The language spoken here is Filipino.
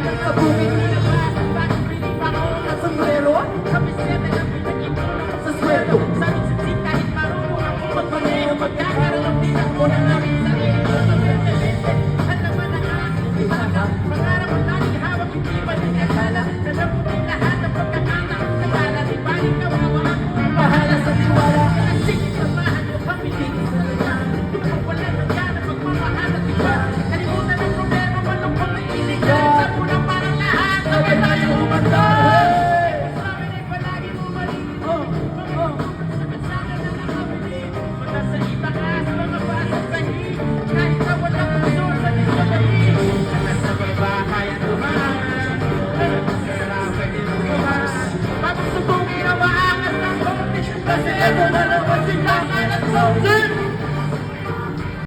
Sa bukid nilabas, bakit pinip ako ng sombrero? Kamiseta ng pinag-ipunan sa sweldo. Sabi sa tip kahit marunong ako magmaneho, magkakaroon din ako ng aming sarili. At naman ang aking ibaka, pangarap ang laging hawak, hindi pa nag-akala. Nalamunin lahat ng pagkakata, nagala, di ba ikaw ako ang bahala sa tiwala. Sige, samahan mo, pamilig sa lahat. Kung wala na yan ang pagmamahal at iba, kalimutan ang problema, manong pamilig ka. Sa pulang parang lahat, sabay tayo umanda. Sabi rin palagi mo malinis, sa kasana na nakabili. Mata sa itaas, mga basa sa hig, kahit na walang puso sa nilalahi. Nasa baba kaya tumahan, sira pwede lumahan. Pag subong ginawa angas ng konti, kasi eto na naman si Kaka ng Soldier.